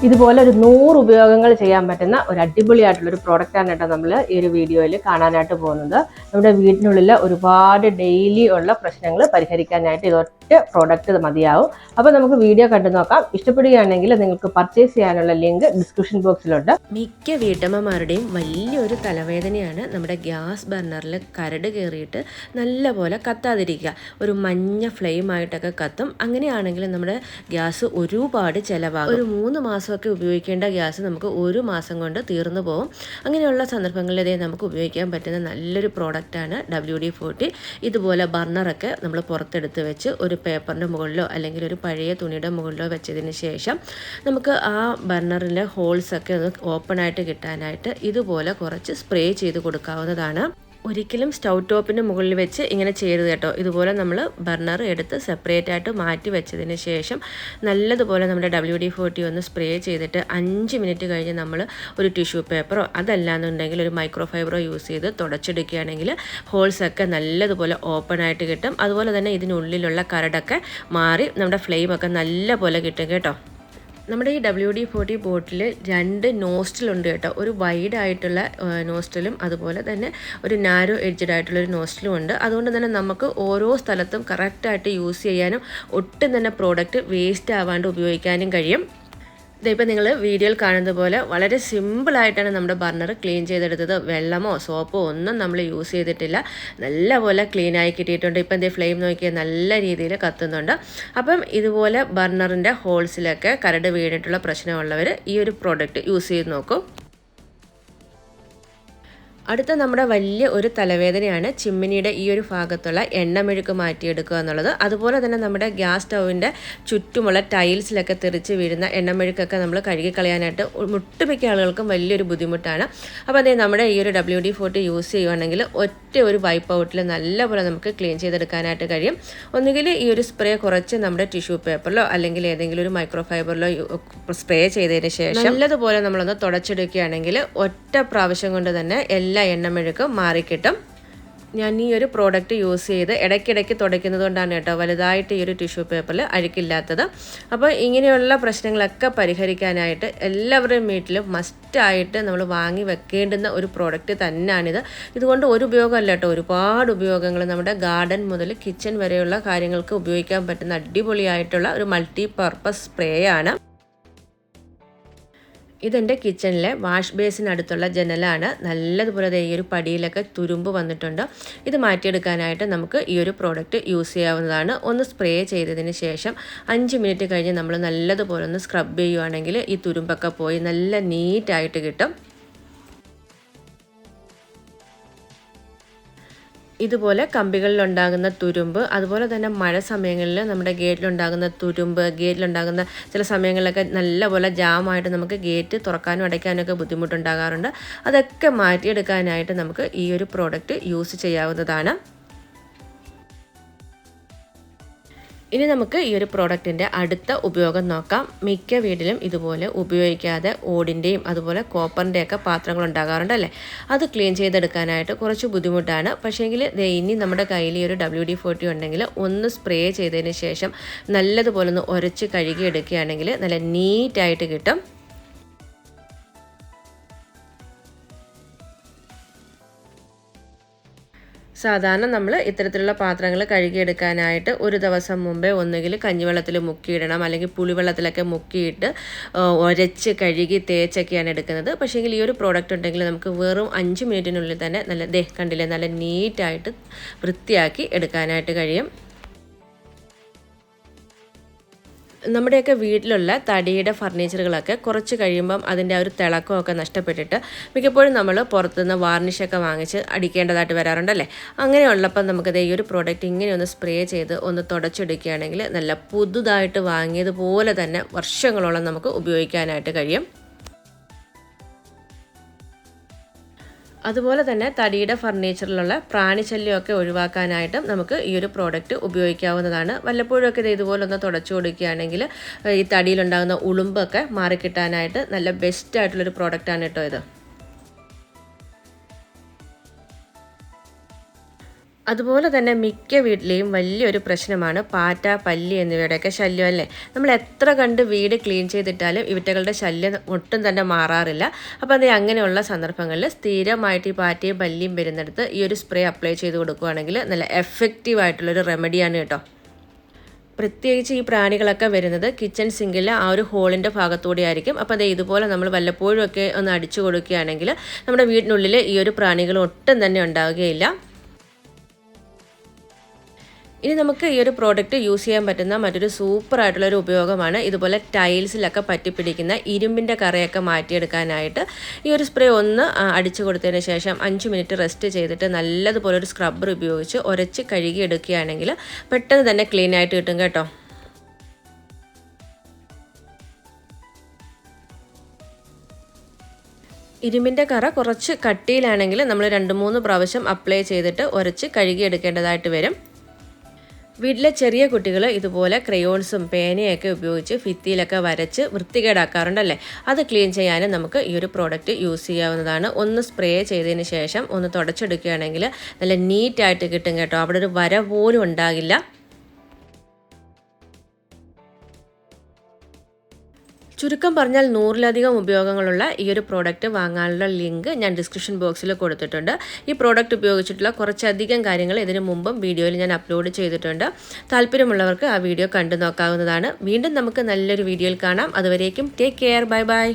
ഇതുപോലെ ഒരു 100 ഉപയോഗങ്ങൾ ചെയ്യാൻ പറ്റുന്ന ഒരു അടിപൊളിയായിട്ടുള്ളൊരു പ്രോഡക്റ്റാണ് കേട്ടോ നമ്മൾ ഈ ഒരു വീഡിയോയിൽ കാണാനായിട്ട് പോകുന്നത്. നമ്മുടെ വീടിനുള്ളിൽ ഒരുപാട് ഡെയിലി ഉള്ള പ്രശ്നങ്ങൾ പരിഹരിക്കാനായിട്ട് ഇതൊറ്റ പ്രോഡക്റ്റ് മതിയാവും. അപ്പോൾ നമുക്ക് വീഡിയോ കണ്ടു നോക്കാം. ഇഷ്ടപ്പെടുകയാണെങ്കിൽ നിങ്ങൾക്ക് പർച്ചേസ് ചെയ്യാനുള്ള ലിങ്ക് ഡിസ്ക്രിപ്ഷൻ ബോക്സിലുണ്ട്. മിക്ക വീട്ടമ്മമാരുടെയും വലിയൊരു തലവേദനയാണ് നമ്മുടെ ഗ്യാസ് ബർണറിൽ കരട് കയറിയിട്ട് നല്ലപോലെ കത്താതിരിക്കുക. ഒരു മഞ്ഞ ഫ്ലെയിമായിട്ടൊക്കെ കത്തും. അങ്ങനെയാണെങ്കിൽ നമ്മുടെ ഗ്യാസ് ഒരുപാട് ചിലവാകും. ഒരു 3 മാസമൊക്കെ ഉപയോഗിക്കേണ്ട ഗ്യാസ് നമുക്ക് 1 മാസം കൊണ്ട് തീർന്നു പോകും. അങ്ങനെയുള്ള സന്ദർഭങ്ങളിൽ നമുക്ക് ഉപയോഗിക്കാൻ പറ്റുന്ന നല്ലൊരു പ്രോഡക്റ്റാണ് WD40. ഇതുപോലെ ബർണറൊക്കെ നമ്മൾ പുറത്തെടുത്ത് വെച്ച് ഒരു പേപ്പറിൻ്റെ മുകളിലോ അല്ലെങ്കിൽ ഒരു പഴയ തുണിയുടെ മുകളിലോ വെച്ചതിന് ശേഷം നമുക്ക് ആ ബർണറിലെ ഹോൾസൊക്കെ ഒന്ന് ഓപ്പണായിട്ട് കിട്ടാനായിട്ട് ഇതുപോലെ കുറച്ച് സ്പ്രേ ചെയ്ത് കൊടുക്കാവുന്നതാണ്. ഒരിക്കലും സ്റ്റൗ ടോപ്പിൻ്റെ മുകളിൽ വെച്ച് ഇങ്ങനെ ചെയ്യരുത് കേട്ടോ. ഇതുപോലെ നമ്മൾ ബർണർ എടുത്ത് സെപ്പറേറ്റ് ആയിട്ട് മാറ്റി വെച്ചതിന് ശേഷം നല്ലതുപോലെ നമ്മുടെ WD40 ഒന്ന് സ്പ്രേ ചെയ്തിട്ട് 5 മിനിറ്റ് കഴിഞ്ഞ് നമ്മൾ ഒരു ടിഷ്യൂ പേപ്പറോ അതല്ലാന്നുണ്ടെങ്കിൽ ഒരു മൈക്രോ ഫൈബറോ യൂസ് ചെയ്ത് തുടച്ചെടുക്കുകയാണെങ്കിൽ ഹോൾസൊക്കെ നല്ലതുപോലെ ഓപ്പൺ ആയിട്ട് കിട്ടും. അതുപോലെ തന്നെ ഇതിനുള്ളിലുള്ള കരടൊക്കെ മാറി നമ്മുടെ ഫ്ലെയിമൊക്കെ നല്ലപോലെ കിട്ടും കേട്ടോ. നമ്മുടെ ഈ WD40 ബോട്ടിൽ 2 നോസ്റ്റിലുണ്ട് കേട്ടോ. ഒരു വൈഡ് ആയിട്ടുള്ള നോസ്റ്റിലും അതുപോലെ തന്നെ ഒരു നാരോ എഡ്ജഡ് ആയിട്ടുള്ള ഒരു നോസ്റ്റിലും ഉണ്ട്. അതുകൊണ്ട് തന്നെ നമുക്ക് ഓരോ സ്ഥലത്തും കറക്റ്റായിട്ട് യൂസ് ചെയ്യാനും ഒട്ടും തന്നെ പ്രോഡക്റ്റ് വേസ്റ്റ് ആവാണ്ട് ഉപയോഗിക്കാനും കഴിയും. ഇതിപ്പോൾ നിങ്ങൾ വീഡിയോയിൽ കാണുന്നത് പോലെ വളരെ സിമ്പിളായിട്ടാണ് നമ്മുടെ ബർണർ ക്ലീൻ ചെയ്തെടുത്തത്. വെള്ളമോ സോപ്പോ ഒന്നും നമ്മൾ യൂസ് ചെയ്തിട്ടില്ല. നല്ലപോലെ ക്ലീനായി കിട്ടിയിട്ടുണ്ട്. ഇപ്പം എൻ്റെ ഫ്ലെയിം നോക്കിയാൽ നല്ല രീതിയിൽ കത്തുന്നുണ്ട്. അപ്പം ഇതുപോലെ ബർണറിൻ്റെ ഹോൾസിലൊക്കെ കരട് വീണിട്ടുള്ള പ്രശ്നമുള്ളവർ ഈ ഒരു പ്രോഡക്റ്റ് യൂസ് ചെയ്ത് നോക്കും. അടുത്ത നമ്മുടെ വലിയ ഒരു തലവേദനയാണ് ചിമ്മിനിയുടെ ഈ ഒരു ഭാഗത്തുള്ള എണ്ണമെഴുക്ക് മാറ്റിയെടുക്കുക എന്നുള്ളത്. അതുപോലെ തന്നെ നമ്മുടെ ഗ്യാസ് സ്റ്റൗവിൻ്റെ ചുറ്റുമുള്ള ടൈൽസിലൊക്കെ തെറിച്ച് വീഴുന്ന എണ്ണമെഴുക്കൊക്കെ നമ്മൾ കഴുകിക്കളയാനായിട്ട് ഒട്ടുമിക്ക ആളുകൾക്കും വലിയൊരു ബുദ്ധിമുട്ടാണ്. അപ്പോൾ അതേ നമ്മുടെ ഈ ഒരു WD40 യൂസ് ചെയ്യുകയാണെങ്കിൽ ഒറ്റ ഒരു വൈപ്പ് ഔട്ടിൽ നല്ലപോലെ നമുക്ക് ക്ലീൻ ചെയ്തെടുക്കാനായിട്ട് കഴിയും. ഒന്നുകിൽ ഈ ഒരു സ്പ്രേ കുറച്ച് നമ്മുടെ ടിഷ്യൂ പേപ്പറിലോ അല്ലെങ്കിൽ ഏതെങ്കിലും ഒരു മൈക്രോ ഫൈബറിലോ സ്പ്രേ ചെയ്തതിന് ശേഷം നല്ലതുപോലെ നമ്മളൊന്ന് തുടച്ചെടുക്കുകയാണെങ്കിൽ ഒറ്റ പ്രാവശ്യം കൊണ്ട് തന്നെ എല്ലാ എണ്ണമെഴുക്ക് മാറിക്കിട്ടും. ഞാൻ ഈ ഒരു പ്രോഡക്റ്റ് യൂസ് ചെയ്ത് ഇടയ്ക്കിടയ്ക്ക് തുടയ്ക്കുന്നത് കൊണ്ടാണ് കേട്ടോ വലുതായിട്ട് ഈ ഒരു ടിഷ്യൂ പേപ്പറിൽ അഴുക്കില്ലാത്തത്. അപ്പോൾ ഇങ്ങനെയുള്ള പ്രശ്നങ്ങളൊക്കെ പരിഹരിക്കാനായിട്ട് എല്ലാവരുടെയും വീട്ടിലും മസ്റ്റായിട്ട് നമ്മൾ വാങ്ങി വെക്കേണ്ടുന്ന ഒരു പ്രോഡക്റ്റ് തന്നെയാണിത്. ഇതുകൊണ്ട് ഒരു ഉപയോഗമല്ല കേട്ടോ, ഒരുപാട് ഉപയോഗങ്ങൾ നമ്മുടെ ഗാർഡൻ മുതൽ കിച്ചൺ വരെയുള്ള കാര്യങ്ങൾക്ക് ഉപയോഗിക്കാൻ പറ്റുന്ന അടിപൊളിയായിട്ടുള്ള ഒരു മൾട്ടി പർപ്പസ് സ്പ്രേ ആണ്. ഇതെൻ്റെ കിച്ചണിലെ വാഷ് ബേസിനടുത്തുള്ള ജനലാണ്. നല്ലതുപോലെ ഈ ഒരു പടിയിലൊക്കെ തുരുമ്പ് വന്നിട്ടുണ്ട്. ഇത് മാറ്റിയെടുക്കാനായിട്ട് നമുക്ക് ഈ ഒരു പ്രോഡക്റ്റ് യൂസ് ചെയ്യാവുന്നതാണ്. ഒന്ന് സ്പ്രേ ചെയ്തതിന് ശേഷം 5 മിനിറ്റ് കഴിഞ്ഞ് നമ്മൾ നല്ലതുപോലെ ഒന്ന് സ്ക്രബ് ചെയ്യുകയാണെങ്കിൽ ഈ തുരുമ്പൊക്കെ പോയി നല്ല നീറ്റായിട്ട് കിട്ടും. ഇതുപോലെ കമ്പികളിലുണ്ടാകുന്ന തുരുമ്പ്, അതുപോലെ തന്നെ മഴ സമയങ്ങളിൽ നമ്മുടെ ഗേറ്റിലുണ്ടാകുന്ന തുരുമ്പ്, ഗേറ്റിലുണ്ടാകുന്ന ചില സമയങ്ങളിലൊക്കെ നല്ലപോലെ ജാമായിട്ട് നമുക്ക് ഗേറ്റ് തുറക്കാനും അടയ്ക്കാനും ഒക്കെ ബുദ്ധിമുട്ടുണ്ടാകാറുണ്ട്. അതൊക്കെ മാറ്റിയെടുക്കാനായിട്ട് നമുക്ക് ഈ ഒരു പ്രോഡക്റ്റ് യൂസ് ചെയ്യാവുന്നതാണ്. ഇനി നമുക്ക് ഈ ഒരു പ്രോഡക്റ്റിൻ്റെ അടുത്ത ഉപയോഗം നോക്കാം. മിക്ക വീട്ടിലും ഇതുപോലെ ഉപയോഗിക്കാതെ ഓടിൻ്റെയും അതുപോലെ കോപ്പറിൻ്റെയൊക്കെ പാത്രങ്ങൾ ഉണ്ടാകാറുണ്ടല്ലേ. അത് ക്ലീൻ ചെയ്തെടുക്കാനായിട്ട് കുറച്ച് ബുദ്ധിമുട്ടാണ്. പക്ഷേങ്കിൽ ഇനി നമ്മുടെ കയ്യിൽ ഈ ഒരു WD40 ഉണ്ടെങ്കിൽ ഒന്ന് സ്പ്രേ ചെയ്തതിന് ശേഷം നല്ലതുപോലെ ഒന്ന് ഉരച്ച് കഴുകിയെടുക്കുകയാണെങ്കിൽ നല്ല നീറ്റായിട്ട് കിട്ടും. സാധാരണ നമ്മൾ ഇത്തരത്തിലുള്ള പാത്രങ്ങൾ കഴുകിയെടുക്കാനായിട്ട് ഒരു ദിവസം മുമ്പേ ഒന്നുകിൽ കഞ്ഞിവെള്ളത്തിൽ മുക്കിയിടണം, അല്ലെങ്കിൽ പുളിവെള്ളത്തിലൊക്കെ മുക്കിയിട്ട് ഉരച്ച് കഴുകി തേച്ചൊക്കെയാണ് എടുക്കുന്നത്. പക്ഷേ ഈ ഒരു പ്രോഡക്റ്റ് ഉണ്ടെങ്കിൽ നമുക്ക് വെറും 5 മിനിറ്റിനുള്ളിൽ തന്നെ നല്ല കണ്ടില്ലേ നല്ല നീറ്റായിട്ട് വൃത്തിയാക്കി എടുക്കാനായിട്ട് കഴിയും. നമ്മുടെയൊക്കെ വീട്ടിലുള്ള തടിയുടെ ഫർണിച്ചറുകളൊക്കെ കുറച്ച് കഴിയുമ്പം അതിൻ്റെ ആ ഒരു തിളക്കമൊക്കെ നഷ്ടപ്പെട്ടിട്ട് മിക്കപ്പോഴും നമ്മൾ പുറത്തുനിന്ന് വാർണിഷൊക്കെ വാങ്ങിച്ച് അടിക്കേണ്ടതായിട്ട് വരാറുണ്ടല്ലേ. അങ്ങനെയുള്ളപ്പം നമുക്കത് ഈ ഒരു പ്രോഡക്റ്റ് ഇങ്ങനെ ഒന്ന് സ്പ്രേ ചെയ്ത് ഒന്ന് തുടച്ചെടുക്കുകയാണെങ്കിൽ നല്ല പുതുതായിട്ട് വാങ്ങിയതുപോലെ തന്നെ വർഷങ്ങളോളം നമുക്ക് ഉപയോഗിക്കാനായിട്ട് കഴിയും. അതുപോലെ തന്നെ തടിയുടെ ഫർണിച്ചറിലുള്ള പ്രാണിശല്യമൊക്കെ ഒഴിവാക്കാനായിട്ടും നമുക്ക് ഈ ഒരു പ്രോഡക്റ്റ് ഉപയോഗിക്കാവുന്നതാണ്. വല്ലപ്പോഴൊക്കെ ഇതുപോലെ ഒന്ന് തുടച്ചു കൊടുക്കുകയാണെങ്കിൽ ഈ തടിയിലുണ്ടാകുന്ന ഉളുമ്പൊക്കെ മാറിക്കിട്ടാനായിട്ട് നല്ല ബെസ്റ്റ് ആയിട്ടുള്ളൊരു പ്രോഡക്റ്റാണ് കേട്ടോ ഇത്. അതുപോലെ തന്നെ മിക്ക വീട്ടിലെയും വലിയൊരു പ്രശ്നമാണ് പാറ്റ, പല്ലി എന്നിവയുടെയൊക്കെ ശല്യം അല്ലേ. നമ്മൾ എത്ര കണ്ട് വീട് ക്ലീൻ ചെയ്തിട്ടാലും ഇവറ്റകളുടെ ശല്യം ഒട്ടും തന്നെ മാറാറില്ല. അപ്പോൾ അത് അങ്ങനെയുള്ള സന്ദർഭങ്ങളിൽ സ്ഥിരമായിട്ട് ഈ പാറ്റയും പല്ലിയും വരുന്നിടത്ത് ഈ ഒരു സ്പ്രേ അപ്ലൈ ചെയ്ത് കൊടുക്കുകയാണെങ്കിൽ നല്ല എഫക്റ്റീവ് ആയിട്ടുള്ളൊരു റെമഡിയാണ് കേട്ടോ. പ്രത്യേകിച്ച് ഈ പ്രാണികളൊക്കെ വരുന്നത് കിച്ചൺ സിങ്കിലെ ആ ഒരു ഹോളിൻ്റെ ഭാഗത്തൂടെ ആയിരിക്കും. അപ്പോൾ അത് ഇതുപോലെ നമ്മൾ വല്ലപ്പോഴും ഒക്കെ ഒന്ന് അടിച്ചു കൊടുക്കുകയാണെങ്കിൽ നമ്മുടെ വീടിനുള്ളിൽ ഈ ഒരു പ്രാണികൾ ഒട്ടും തന്നെ ഉണ്ടാവുകയില്ല. ഇനി നമുക്ക് ഈ ഒരു പ്രോഡക്റ്റ് യൂസ് ചെയ്യാൻ പറ്റുന്ന മറ്റൊരു സൂപ്പർ ആയിട്ടുള്ളൊരു ഉപയോഗമാണ് ഇതുപോലെ ടൈൽസിലൊക്കെ പറ്റിപ്പിടിക്കുന്ന ഇരുമ്പിൻ്റെ കറയൊക്കെ മാറ്റിയെടുക്കാനായിട്ട് ഈ ഒരു സ്പ്രേ ഒന്ന് അടിച്ചു കൊടുത്തതിന് ശേഷം 5 മിനിറ്റ് റെസ്റ്റ് ചെയ്തിട്ട് നല്ലതുപോലെ ഒരു സ്ക്രബ്ബർ ഉപയോഗിച്ച് ഉരച്ച് കഴുകി എടുക്കുകയാണെങ്കിൽ പെട്ടെന്ന് തന്നെ ക്ലീൻ ആയിട്ട് കിട്ടും കേട്ടോ. ഇരുമ്പിൻ്റെ കറ കുറച്ച് കട്ടിയിലാണെങ്കിൽ നമ്മൾ 2-3 പ്രാവശ്യം അപ്ലൈ ചെയ്തിട്ട് ഉരച്ച് കഴുകിയെടുക്കേണ്ടതായിട്ട് വരും. വീട്ടിലെ ചെറിയ കുട്ടികൾ ഇതുപോലെ ക്രയോൺസും പേനയൊക്കെ ഉപയോഗിച്ച് ഭിത്തിയിലൊക്കെ വരച്ച് വൃത്തികേടാക്കാറുണ്ടല്ലേ. അത് ക്ലീൻ ചെയ്യാനും നമുക്ക് ഈ ഒരു പ്രോഡക്റ്റ് യൂസ് ചെയ്യാവുന്നതാണ്. ഒന്ന് സ്പ്രേ ചെയ്തതിന് ശേഷം ഒന്ന് തുടച്ചെടുക്കുകയാണെങ്കിൽ നല്ല നീറ്റായിട്ട് കിട്ടും കേട്ടോ. അവിടെ ഒരു വര പോലും ഉണ്ടാകില്ല. ചുരുക്കം പറഞ്ഞാൽ 100-ലധികം ഉപയോഗങ്ങളുള്ള ഈ ഒരു പ്രോഡക്റ്റ് വാങ്ങാനുള്ള ലിങ്ക് ഞാൻ ഡിസ്ക്രിപ്ഷൻ ബോക്സിൽ കൊടുത്തിട്ടുണ്ട്. ഈ പ്രോഡക്റ്റ് ഉപയോഗിച്ചിട്ടുള്ള കുറച്ചധികം കാര്യങ്ങൾ ഇതിനു മുമ്പും വീഡിയോയിൽ ഞാൻ അപ്ലോഡ് ചെയ്തിട്ടുണ്ട്. താല്പര്യമുള്ളവർക്ക് ആ വീഡിയോ കണ്ടു നോക്കാവുന്നതാണ്. വീണ്ടും നമുക്ക് നല്ലൊരു വീഡിയോയിൽ കാണാം. അതുവരേക്കും ടേക്ക് കെയർ. Bye bye.